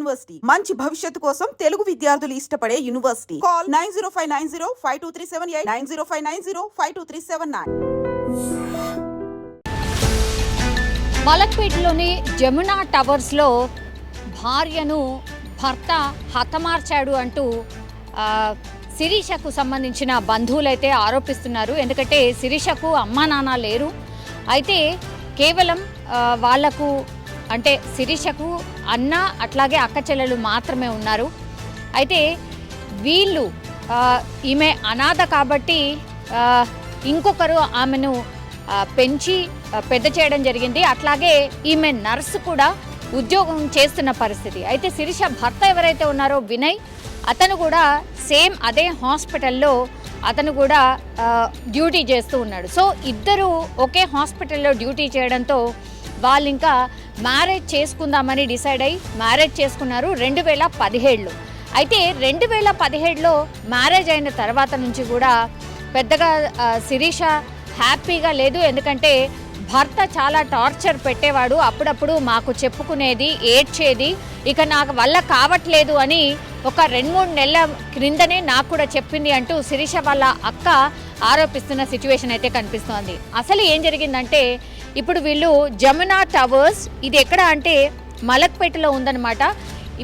University మంచి భవిష్యత్తు కోసం తెలుగు విద్యార్థులు ఇష్టపడే యూనివర్సిటీ. కాల్ 9059052378 9059052379. మలక్పేటలోని జమునా టవర్స్లో భార్యను భర్త హతమార్చాడు అంటూ శిరీషకు సంబంధించిన బంధువులైతే ఆరోపిస్తున్నారు. ఎందుకంటే శిరీషకు అమ్మా నాన్న లేరు. అయితే కేవలం వాళ్లకు అంటే శిరీషకు అన్న అట్లాగే అక్క చెల్లెలు మాత్రమే ఉన్నారు. అయితే వీళ్ళు ఈమె అనాథ కాబట్టి ఇంకొకరు ఆమెను పెంచి పెద్ద చేయడం జరిగింది. అట్లాగే ఈమె నర్సు కూడా ఉద్యోగం చేస్తున్న పరిస్థితి. అయితే శిరీష భర్త ఎవరైతే ఉన్నారో వినయ్, అతను కూడా సేమ్ అదే హాస్పిటల్లో అతను కూడా డ్యూటీ చేస్తూ ఉన్నాడు. సో ఇద్దరు ఒకే హాస్పిటల్లో డ్యూటీ చేయడంతో వాళ్ళు ఇంకా మ్యారేజ్ చేసుకుందామని డిసైడ్ అయ్యి మ్యారేజ్ చేసుకున్నారు 2017లో. అయితే 2017లో మ్యారేజ్ అయిన తర్వాత నుంచి కూడా పెద్దగా శిరీష హ్యాపీగా లేదు. ఎందుకంటే భర్త చాలా టార్చర్ పెట్టేవాడు. అప్పుడప్పుడు మాకు చెప్పుకునేది, ఏడ్చేది. ఇక నాకు వల్ల కావట్లేదు అని ఒక 2-3 నెలల క్రిందనే నాకు కూడా చెప్పింది అంటూ శిరీష వాళ్ళ అక్క ఆరోపిస్తున్న సిచ్యువేషన్ అయితే కనిపిస్తోంది. అసలు ఏం జరిగిందంటే ఇప్పుడు వీళ్ళు జమునా టవర్స్, ఇది ఎక్కడ అంటే మలక్పేటలో ఉందన్నమాట.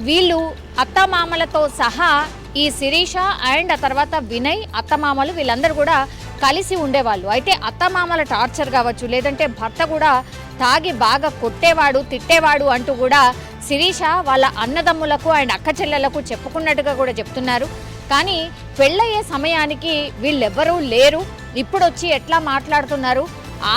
వీళ్ళు అత్తమామలతో సహా ఈ శిరీష అండ్ ఆ తర్వాత వినయ్ అత్తమామలు వీళ్ళందరూ కూడా కలిసి ఉండేవాళ్ళు. అయితే అత్తమామల టార్చర్ కావచ్చు, లేదంటే భర్త కూడా తాగి బాగా కొట్టేవాడు, తిట్టేవాడు అంటూ కూడా శిరీష వాళ్ళ అన్నదమ్ములకు అండ్ అక్క చెల్లెలకు చెప్పుకున్నట్టుగా కూడా చెప్తున్నారు. కానీ పెళ్ళయ్యే సమయానికి వీళ్ళెవ్వరూ లేరు. ఇప్పుడు వచ్చి ఎట్లా మాట్లాడుతున్నారు,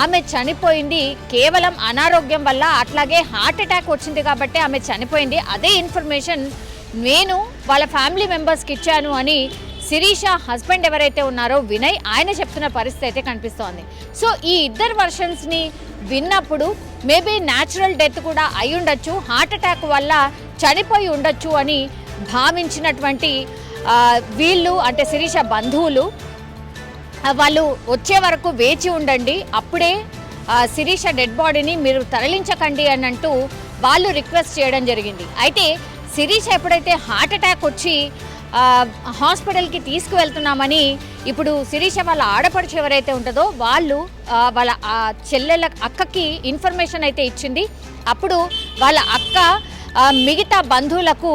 ఆమె చనిపోయింది కేవలం అనారోగ్యం వల్ల, అట్లాగే హార్ట్ అటాక్ వచ్చింది కాబట్టి ఆమె చనిపోయింది. అదే ఇన్ఫర్మేషన్ నేను వాళ్ళ ఫ్యామిలీ మెంబర్స్కి ఇచ్చాను అని శిరీష హస్బెండ్ ఎవరైతే ఉన్నారో వినయ్, ఆయన చెప్తున్న పరిస్థితి అయితే కనిపిస్తోంది. సో ఈ ఇద్దరు వర్షన్స్ని విన్నప్పుడు మేబీ న్యాచురల్ డెత్ కూడా అయి ఉండొచ్చు, హార్ట్ అటాక్ వల్ల చనిపోయి ఉండొచ్చు అని భావించినటువంటి వీళ్ళు అంటే శిరీష బంధువులు వాళ్ళు వచ్చే వరకు వేచి ఉండండి, అప్పుడే శిరీష డెడ్ బాడీని మీరు తరలించకండి అని అంటూ వాళ్ళు రిక్వెస్ట్ చేయడం జరిగింది. అయితే శిరీష ఎప్పుడైతే హార్ట్ అటాక్ వచ్చి హాస్పిటల్కి తీసుకువెళ్తున్నామని ఇప్పుడు శిరీష వాళ్ళ ఆడపడుచు ఎవరైతే ఉంటుందో వాళ్ళు వాళ్ళ చెల్లెల అక్కకి ఇన్ఫర్మేషన్ అయితే ఇచ్చింది. అప్పుడు వాళ్ళ అక్క మిగతా బంధువులకు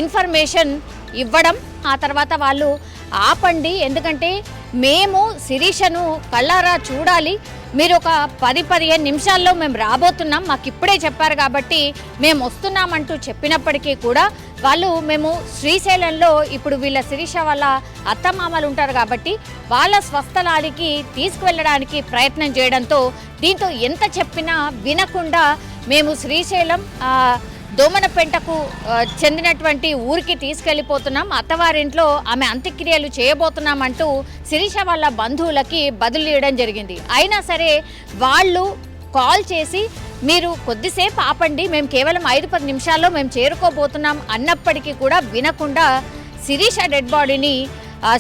ఇన్ఫర్మేషన్ ఇవ్వడం, ఆ తర్వాత వాళ్ళు ఆపండి, ఎందుకంటే మేము శిరీషను కళ్ళారా చూడాలి, మీరు ఒక 10-15 నిమిషాల్లో మేము రాబోతున్నాం, మాకు ఇప్పుడే చెప్పారు కాబట్టి మేము వస్తున్నామంటూ చెప్పినప్పటికీ కూడా వాళ్ళు మేము శ్రీశైలంలో ఇప్పుడు వీళ్ళ శిరీష వాళ్ళ అత్తమామలు ఉంటారు కాబట్టి వాళ్ళ స్వస్థలానికి తీసుకువెళ్ళడానికి ప్రయత్నం చేయడంతో దీంతో ఎంత చెప్పినా వినకుండా మేము శ్రీశైలం దోమనపెంటకు చెందినటువంటి ఊరికి తీసుకెళ్ళిపోతున్నాం, అత్తవారింట్లో ఆమె అంత్యక్రియలు చేయబోతున్నామంటూ శిరీష వాళ్ళ బంధువులకి బదులు ఇవ్వడం జరిగింది. అయినా సరే వాళ్ళు కాల్ చేసి మీరు కొద్దిసేపు ఆపండి, మేము కేవలం 5-10 నిమిషాల్లో మేము చేరుకోబోతున్నాం అన్నప్పటికీ కూడా వినకుండా శిరీష డెడ్ బాడీని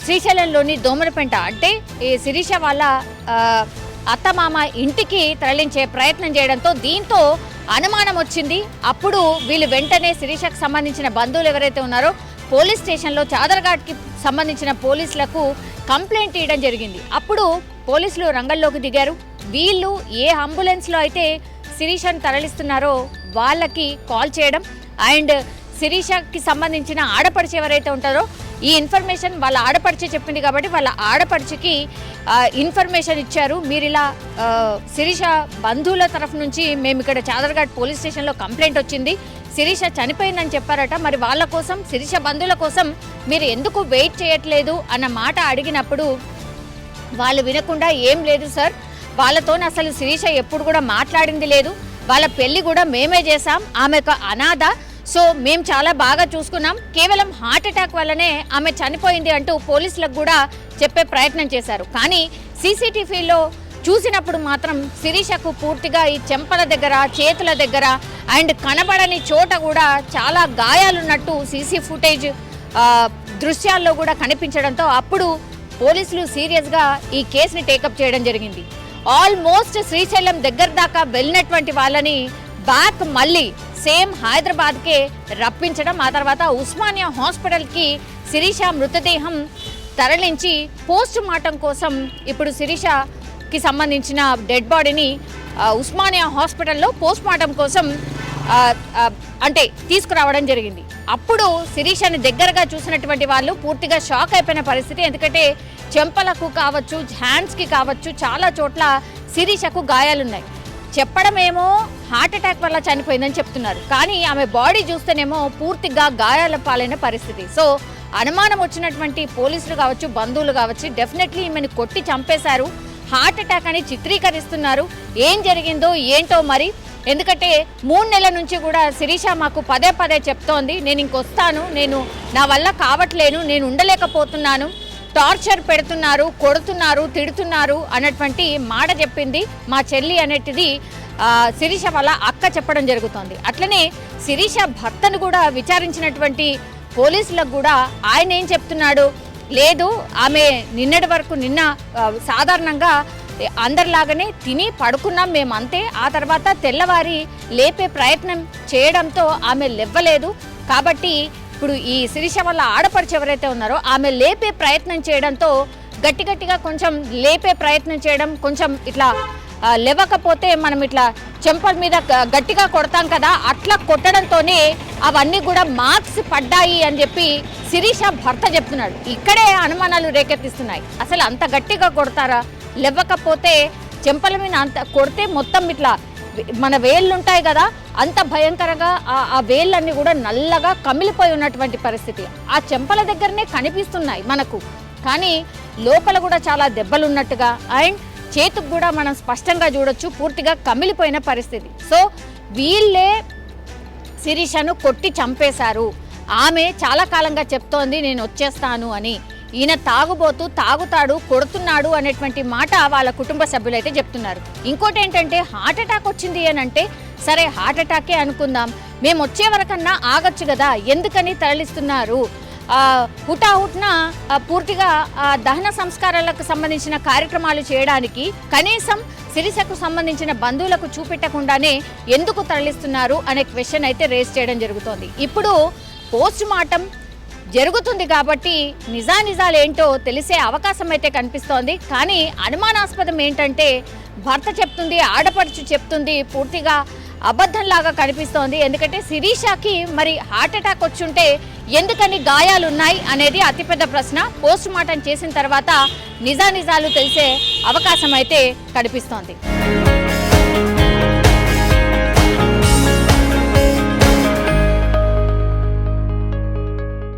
శ్రీశైలంలోని దోమనపెంట అంటే ఈ శిరీష వాళ్ళ అత్తమామ ఇంటికి తరలించే ప్రయత్నం చేయడంతో దీంతో అనుమానం వచ్చింది. అప్పుడు వీళ్ళు వెంటనే శిరీషకు సంబంధించిన బంధువులు ఎవరైతే ఉన్నారో పోలీస్ స్టేషన్లో చాదర్ఘాట్కి సంబంధించిన పోలీసులకు కంప్లైంట్ ఇవ్వడం జరిగింది. అప్పుడు పోలీసులు రంగంలోకి దిగారు. వీళ్ళు ఏ అంబులెన్స్లో అయితే శిరీషను తరలిస్తున్నారో వాళ్ళకి కాల్ చేయడం అండ్ శిరీషకి సంబంధించిన ఆడపడిచి ఎవరైతే ఉంటారో ఈ ఇన్ఫర్మేషన్ వాళ్ళ ఆడపడిచే చెప్పింది కాబట్టి వాళ్ళ ఆడపడిచికి ఇన్ఫర్మేషన్ ఇచ్చారు. మీరు ఇలా శిరీష బంధువుల తరఫు నుంచి మేము ఇక్కడ చాదర్ఘాట్ పోలీస్ స్టేషన్లో కంప్లైంట్ వచ్చింది, శిరీష చనిపోయిందని చెప్పారట, మరి వాళ్ళ కోసం శిరీష బంధువుల కోసం మీరు ఎందుకు వెయిట్ చేయట్లేదు అన్న మాట అడిగినప్పుడు వాళ్ళు వినకుండా ఏం లేదు సార్, వాళ్ళతో అసలు శిరీష ఎప్పుడు కూడా మాట్లాడింది లేదు, వాళ్ళ పెళ్లి కూడా మేమే చేసాం, ఆమె ఒక అనాథ, సో మేము చాలా బాగా చూసుకున్నాం, కేవలం హార్ట్ అటాక్ వల్లనే ఆమె చనిపోయింది అంటూ పోలీసులకు కూడా చెప్పే ప్రయత్నం చేశారు. కానీ సీసీటీవీలో చూసినప్పుడు మాత్రం శిరీషకు పూర్తిగా ఈ చెంపల దగ్గర, చేతుల దగ్గర అండ్ కనబడని చోట కూడా చాలా గాయాలున్నట్టు సీసీ ఫుటేజ్ దృశ్యాల్లో కూడా కనిపించడంతో అప్పుడు పోలీసులు సీరియస్గా ఈ కేసుని టేకప్ చేయడం జరిగింది. ఆల్మోస్ట్ శ్రీశైలం దగ్గర దాకా వెళ్ళినటువంటి వాళ్ళని బ్యాక్ మళ్ళీ సేమ్ హైదరాబాద్కే రప్పించడం, ఆ తర్వాత ఉస్మానియా హాస్పిటల్కి శిరీష మృతదేహం తరలించి పోస్ట్ మార్టం కోసం ఇప్పుడు శిరీషకి సంబంధించిన డెడ్ బాడీని ఉస్మానియా హాస్పిటల్లో పోస్ట్ మార్టం కోసం అంటే తీసుకురావడం జరిగింది. అప్పుడు శిరీషని దగ్గరగా చూసినటువంటి వాళ్ళు పూర్తిగా షాక్ అయిపోయిన పరిస్థితి. ఎందుకంటే చెంపలకు కావచ్చు, హ్యాండ్స్కి కావచ్చు, చాలా చోట్ల శిరీషకు గాయాలున్నాయి. చెప్పడమేమో హార్ట్ అటాక్ వల్ల చనిపోయిందని చెప్తున్నారు, కానీ ఆమె బాడీ చూస్తేనేమో పూర్తిగా గాయాల పాలైన పరిస్థితి. సో అనుమానం వచ్చినటువంటి పోలీసులు కావచ్చు, బంధువులు కావచ్చు, డెఫినెట్లీ ఈమెను కొట్టి చంపేశారు, హార్ట్ అటాక్ అని చిత్రీకరిస్తున్నారు. ఏం జరిగిందో ఏంటో మరి. ఎందుకంటే 3 నెలల నుంచి కూడా శిరీష మాకు పదే పదే చెప్తోంది, నేను ఇంకొస్తాను, నా వల్ల కావట్లేను, నేను ఉండలేకపోతున్నాను, టార్చర్ పెడుతున్నారు, కొడుతున్నారు, తిడుతున్నారు అన్నటువంటి మాట చెప్పింది మా చెల్లి అనేటిది శిరీష వాళ్ళ అక్క చెప్పడం జరుగుతోంది. అట్లనే శిరీష భర్తను కూడా విచారించినటువంటి పోలీసులకు కూడా ఆయన ఏం చెప్తున్నాడు, లేదు ఆమె నిన్నటి వరకు సాధారణంగా అందరిలాగానే తిని పడుకున్నాం మేము అంతే, ఆ తర్వాత తెల్లవారి లేపే ప్రయత్నం చేయడంతో ఆమె లేవలేదు. కాబట్టి ఇప్పుడు ఈ శిరీష వల్ల ఆడపడుచు ఎవరైతే ఉన్నారో ఆమె లేపే ప్రయత్నం చేయడంతో గట్టిగా కొంచెం లేపే ప్రయత్నం చేయడం, కొంచెం ఇట్లా లేవకపోతే మనం ఇట్లా చెంపల మీద గట్టిగా కొడతాం కదా, అట్లా కొట్టడంతోనే అవన్నీ కూడా మార్క్స్ పడ్డాయి అని చెప్పి శిరీష భర్త చెప్తున్నాడు. ఇక్కడే అనుమానాలు రేకెత్తిస్తున్నాయి. అసలు అంత గట్టిగా కొడతారా? లేవకపోతే చెంపల మీద అంత కొడితే మొత్తం ఇట్లా మన వేళ్ళు ఉంటాయి కదా, అంత భయంకరంగా ఆ వేళ్ళన్నీ కూడా నల్లగా కమిలిపోయి ఉన్నటువంటి పరిస్థితి ఆ చెంపల దగ్గరనే కనిపిస్తున్నాయి మనకు. కానీ లోపల కూడా చాలా దెబ్బలు ఉన్నట్టుగా అండ్ చేతుకు కూడా మనం స్పష్టంగా చూడొచ్చు పూర్తిగా కమిలిపోయిన పరిస్థితి. సో వీళ్ళే శిరీషను కొట్టి చంపేశారు. ఆమె చాలా కాలంగా చెప్తోంది నేను వచ్చేస్తాను అని. ఈయన తాగుతాడు, కొడుతున్నాడు అనేటువంటి మాట వాళ్ళ కుటుంబ సభ్యులైతే చెప్తున్నారు. ఇంకోటి ఏంటంటే హార్ట్ అటాక్ వచ్చింది అని అంటే సరే హార్ట్ అటాకే అనుకుందాం, మేము వచ్చే వరకన్నా ఆగచ్చు కదా, ఎందుకని తరలిస్తున్నారు? హుటాహుట్న పూర్తిగా దహన సంస్కారాలకు సంబంధించిన కార్యక్రమాలు చేయడానికి కనీసం శిరీషకు సంబంధించిన బంధువులకు చూపెట్టకుండానే ఎందుకు తరలిస్తున్నారు అనే క్వశ్చన్ అయితే రేస్ చేయడం జరుగుతోంది. ఇప్పుడు పోస్ట్ మార్టం జరుగుతుంది కాబట్టి నిజాలు ఏంటో తెలిసే అవకాశం అయితే కనిపిస్తోంది. కానీ అనుమానాస్పదం ఏంటంటే భర్త చెప్తుంది, ఆడపడుచు చెప్తుంది, పూర్తిగా అబద్ధంలాగా కనిపిస్తోంది. ఎందుకంటే శిరీషకి మరి హార్ట్ అటాక్ వచ్చుంటే ఎందుకని గాయాలున్నాయి అనేది అతిపెద్ద ప్రశ్న. పోస్ట్ మార్టం చేసిన తర్వాత నిజాలు తెలిసే అవకాశం అయితే కనిపిస్తోంది.